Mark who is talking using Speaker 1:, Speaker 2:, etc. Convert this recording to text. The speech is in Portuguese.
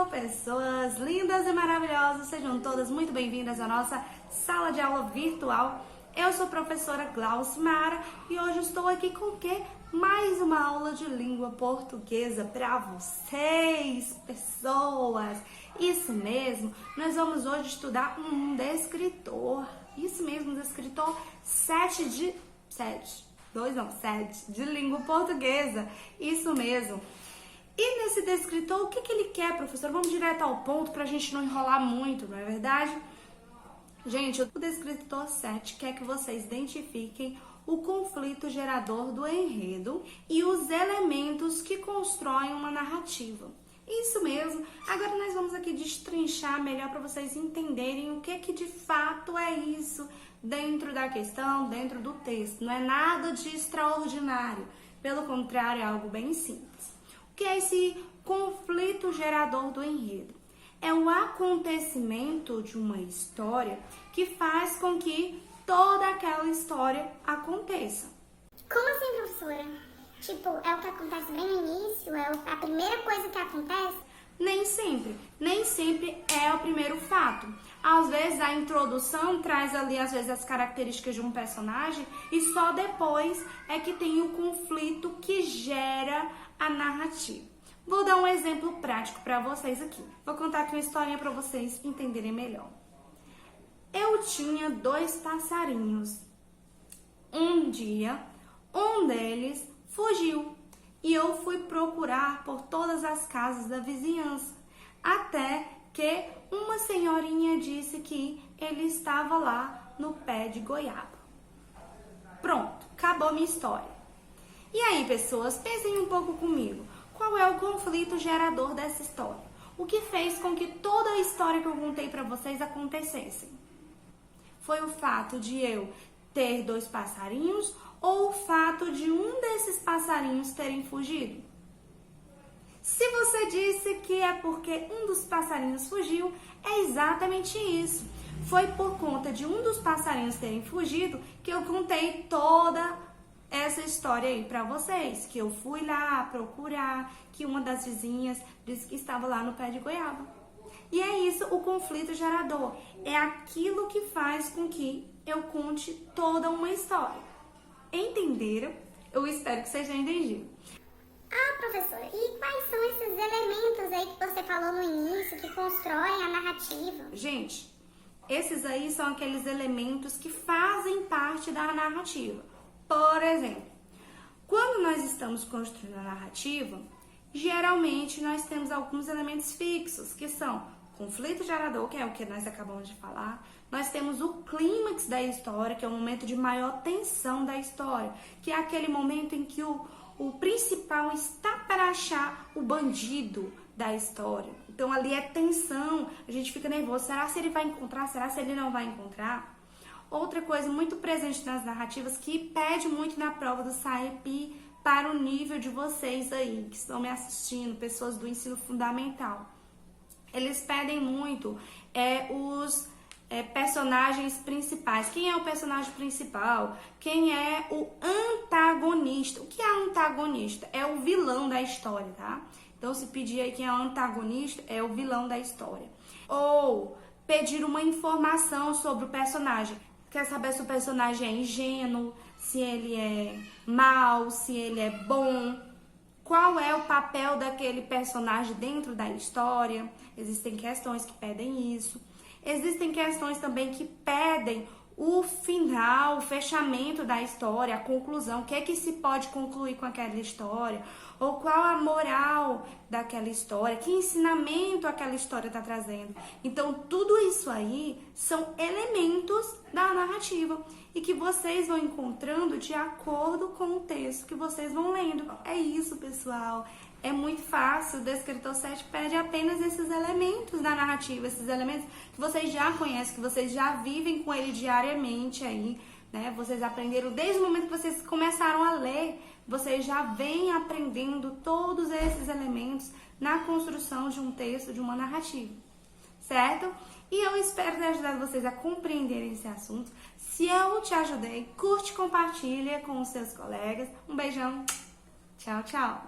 Speaker 1: pessoas lindas e maravilhosas, sejam todas muito bem-vindas à nossa sala de aula virtual. Eu sou a professora Glauci Mara e hoje estou aqui com o quê? Mais uma aula de língua portuguesa para vocês, pessoas. Isso mesmo, nós vamos hoje estudar um descritor. Isso mesmo, um descritor 7 de língua portuguesa. Isso mesmo. E nesse descritor, o que ele quer, professor? Vamos direto ao ponto para a gente não enrolar muito, não é verdade? Gente, o descritor 7 quer que vocês identifiquem o conflito gerador do enredo e os elementos que constroem uma narrativa. Isso mesmo. Agora nós vamos aqui destrinchar melhor para vocês entenderem o que de fato é isso dentro da questão, dentro do texto. Não é nada de extraordinário. Pelo contrário, é algo bem simples. O que é esse conflito gerador do enredo? É o acontecimento de uma história que faz com que toda aquela história aconteça.
Speaker 2: Como assim, professora? Tipo, é o que acontece bem no início? É a primeira coisa que acontece?
Speaker 1: Nem sempre é o primeiro fato. Às vezes a introdução traz ali, às vezes, as características de um personagem e só depois é que tem o conflito que gera a narrativa. Vou dar um exemplo prático para vocês aqui. Vou contar aqui uma historinha para vocês entenderem melhor. Eu tinha 2 passarinhos. Um dia, um deles fugiu e eu fui procurar por todas as casas da vizinhança, até que uma senhorinha disse que ele estava lá no pé de goiaba. Pronto, acabou minha história. E aí, pessoas, pensem um pouco comigo. Qual é o conflito gerador dessa história? O que fez com que toda a história que eu contei para vocês acontecesse? Foi o fato de eu ter 2 passarinhos ou o fato de um desses passarinhos terem fugido? Se você disse que é porque um dos passarinhos fugiu, é exatamente isso. Foi por conta de um dos passarinhos terem fugido que eu contei toda essa história aí pra vocês, que eu fui lá procurar, que uma das vizinhas disse que estava lá no pé de goiaba. E é isso o conflito gerador, é aquilo que faz com que eu conte toda uma história. Entenderam? Eu espero que vocês tenham entendido.
Speaker 2: Ah, professora, e quais são esses elementos aí que você falou no início que constroem a narrativa?
Speaker 1: Gente, esses aí são aqueles elementos que fazem parte da narrativa. Por exemplo, quando nós estamos construindo a narrativa, geralmente nós temos alguns elementos fixos, que são conflito gerador, que é o que nós acabamos de falar. Nós temos o clímax da história, que é o momento de maior tensão da história, que é aquele momento em que o principal está para achar o bandido da história. Então ali é tensão, a gente fica nervoso. Será se ele vai encontrar? Será se ele não vai encontrar? Outra coisa muito presente nas narrativas que pede muito na prova do SAEP para o nível de vocês aí, que estão me assistindo, pessoas do ensino fundamental. Eles pedem muito os personagens principais. Quem é o personagem principal? Quem é o antagonista? O que é antagonista? É o vilão da história, tá? Então, se pedir aí quem é o antagonista, é o vilão da história. Ou pedir uma informação sobre o personagem. Quer saber se o personagem é ingênuo, se ele é mau, se ele é bom. Qual é o papel daquele personagem dentro da história? Existem questões que pedem isso. Existem questões também que pedem o final, o fechamento da história, a conclusão. O que é que se pode concluir com aquela história? Ou qual a moral daquela história? Que ensinamento aquela história está trazendo? Então, tudo isso aí são elementos da narrativa e que vocês vão encontrando de acordo com o texto que vocês vão lendo. É isso, pessoal. É muito fácil. O descritor 7 pede apenas esses elementos da narrativa, esses elementos que vocês já conhecem, que vocês já vivem com ele diariamente aí, né? Vocês aprenderam desde o momento que vocês começaram a ler, vocês já vêm aprendendo todos esses elementos na construção de um texto, de uma narrativa, certo? E eu espero ter ajudado vocês a compreenderem esse assunto. Se eu te ajudei, curte, compartilha com os seus colegas. Um beijão. Tchau, tchau.